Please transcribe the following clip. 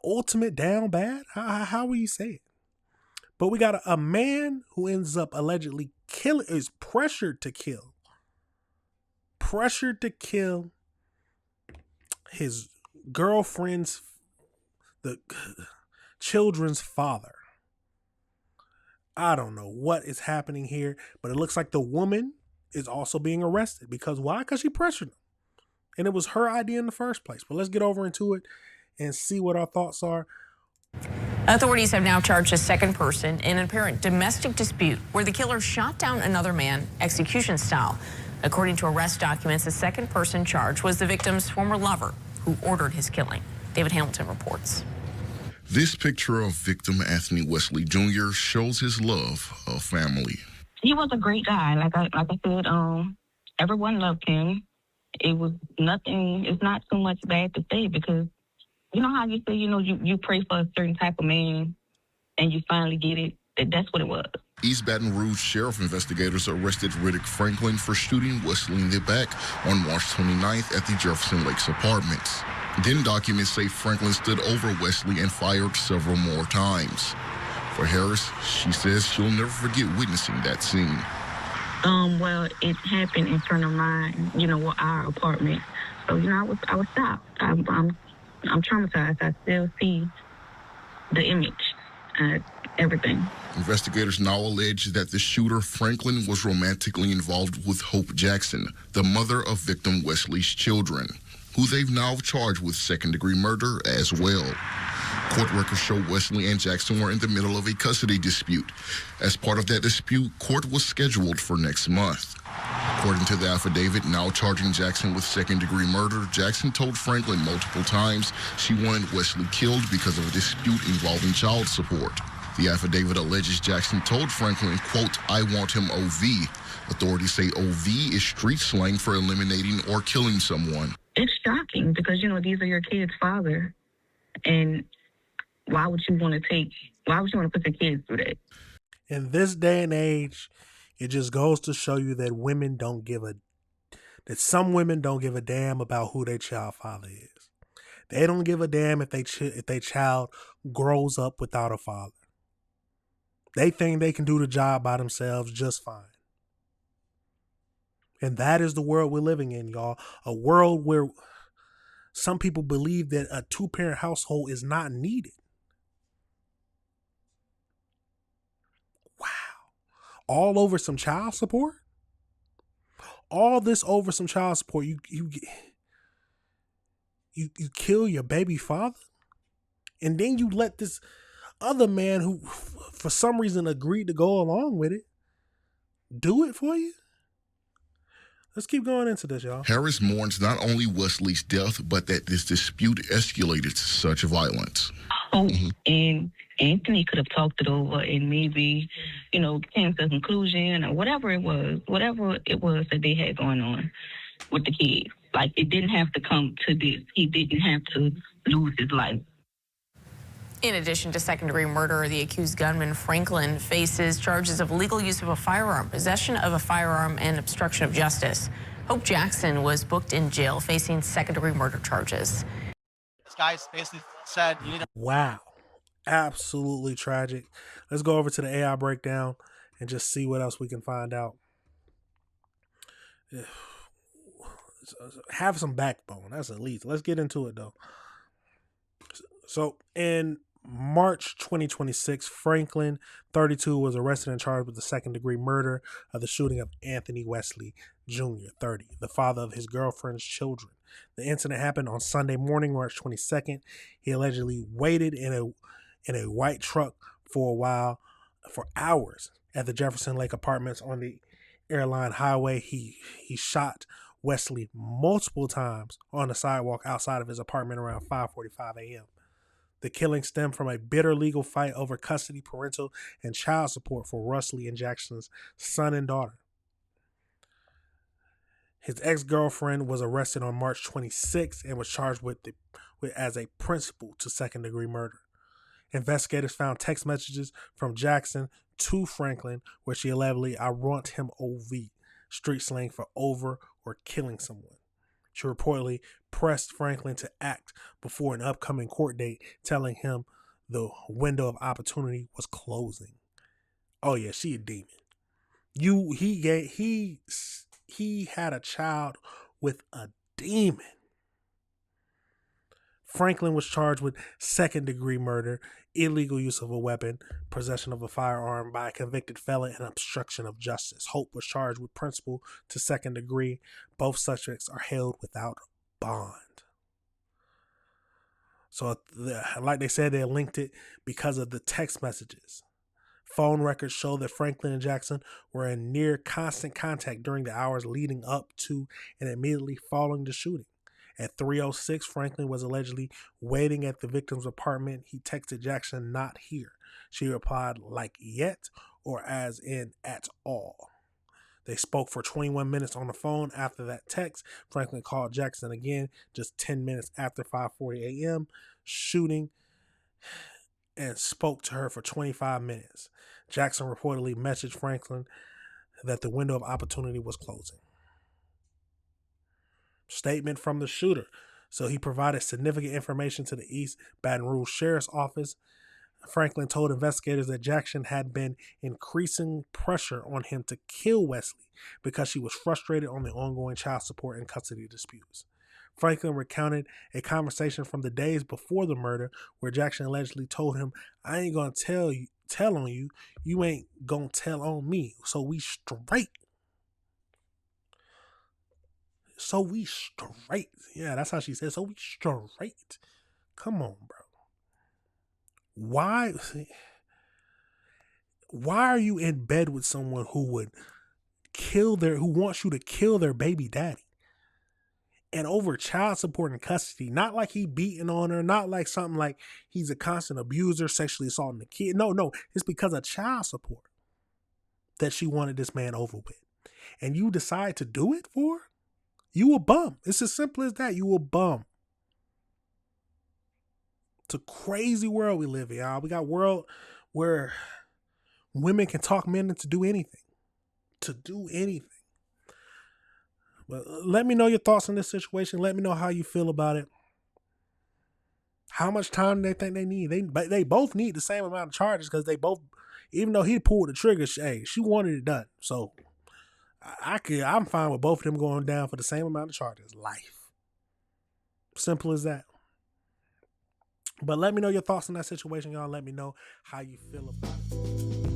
ultimate down bad? How will you say it? But we got a man who ends up allegedly killing, is pressured to kill his girlfriend's, the children's father. I don't know what is happening here, but it looks like the woman is also being arrested. Because why? Because she pressured him. And it was her idea in the first place. But let's get over into it and see what our thoughts are. Authorities have now charged a second person in an apparent domestic dispute where the killer shot down another man execution style. According to arrest documents, the second person charged was the victim's former lover who ordered his killing. David Hamilton reports. This picture of victim Anthony Wesley Jr. shows his love of family. He was a great guy. Like I said, everyone loved him. It was nothing. It's not so much bad to say because you know how you say, you pray for a certain type of man and you finally get it. That's what it was. East Baton Rouge sheriff investigators arrested Riddick Franklin for shooting Wesley in the back on March 29th at the Jefferson Lakes Apartments. Then documents say Franklin stood over Wesley and fired several more times. For Harris, she says she'll never forget witnessing that scene. Well, it happened in front of mine, our apartment. So, I was shocked. I'm traumatized. I still see the image, everything. Investigators now allege that the shooter, Franklin, was romantically involved with Hope Jackson, the mother of victim Wesley's children, who they've now charged with second-degree murder as well. Court records show Wesley and Jackson were in the middle of a custody dispute. As part of that dispute, court was scheduled for next month. According to the affidavit now charging Jackson with second-degree murder, Jackson told Franklin multiple times she wanted Wesley killed because of a dispute involving child support. The affidavit alleges Jackson told Franklin, quote, "I want him OV." Authorities say OV is street slang for eliminating or killing someone. It's shocking because, these are your kids' father. And why would you want to put your kids through that? In this day and age, it just goes to show you that some women don't give a damn about who their child father is. They don't give a damn if their child grows up without a father. They think they can do the job by themselves just fine. And that is the world we're living in, y'all. A world where some people believe that a two-parent household is not needed. Wow. All over some child support? All this over some child support. You kill your baby father? And then you let this other man who for some reason agreed to go along with it do it for you? Let's keep going into this, y'all. Harris mourns not only Wesley's death, but that this dispute escalated to such violence. And Anthony could have talked it over and maybe, came to a conclusion or whatever it was that they had going on with the kids. Like, it didn't have to come to this. He didn't have to lose his life. In addition to second-degree murder, the accused gunman Franklin faces charges of illegal use of a firearm, possession of a firearm, and obstruction of justice. Hope Jackson was booked in jail facing second-degree murder charges. This guy basically said you need to... Wow. Absolutely tragic. Let's go over to the AI breakdown and just see what else we can find out. Have some backbone. That's at least. Let's get into it, though. So, in March 2026, Franklin, 32, was arrested and charged with the second-degree murder of the shooting of Anthony Wesley Jr., 30, the father of his girlfriend's children. The incident happened on Sunday morning, March 22nd. He allegedly waited in a white truck for hours, at the Jefferson Lake Apartments on the Airline Highway. He shot Wesley multiple times on the sidewalk outside of his apartment around 5:45 a.m. The killing stemmed from a bitter legal fight over custody, parental, and child support for Wesley and Jackson's son and daughter. His ex-girlfriend was arrested on March 26th and was charged with as a principal to second-degree murder. Investigators found text messages from Jackson to Franklin where she allegedly, "I want him OV," street slang for over or killing someone. She reportedly pressed Franklin to act before an upcoming court date, telling him the window of opportunity was closing. Oh yeah, she a demon. He had a child with a demon. Franklin was charged with second-degree murder, illegal use of a weapon, possession of a firearm by a convicted felon, and obstruction of justice. Hope was charged with principal to second degree. Both suspects are held without bond. So, like they said, they linked it because of the text messages. Phone records show that Franklin and Jackson were in near constant contact during the hours leading up to and immediately following the shooting. At 3:06, Franklin was allegedly waiting at the victim's apartment. He texted Jackson, "Not here." She replied, "Like yet," or as in at all. They spoke for 21 minutes on the phone. After that text, Franklin called Jackson again just 10 minutes after 5:40 a.m. shooting and spoke to her for 25 minutes. Jackson reportedly messaged Franklin that the window of opportunity was closing. Statement from the shooter. So he provided significant information to the East Baton Rouge Sheriff's Office. Franklin told investigators that Jackson had been increasing pressure on him to kill Wesley because she was frustrated on the ongoing child support and custody disputes. Franklin recounted a conversation from the days before the murder where Jackson allegedly told him, "I ain't gonna tell on you. You ain't gonna tell on me. So we straight." So we straight. Yeah, that's how she said. So we straight. Come on, bro. Why are you in bed with someone who wants you to kill their baby daddy? And over child support and custody, not like he beating on her, not like something like he's a constant abuser, sexually assaulting the kid. No, it's because of child support that she wanted this man over with. And you decide to do it for her? You a bum. It's as simple as that. You a bum. It's a crazy world we live in, y'all. We got a world where women can talk men into do anything. To do anything. But let me know your thoughts on this situation. Let me know how you feel about it. How much time do they think they need? They both need the same amount of charges because they both, even though he pulled the trigger, she wanted it done. So I'm fine with both of them going down for the same amount of charges. Life. Simple as that. But let me know your thoughts on that situation, y'all. Let me know how you feel about it.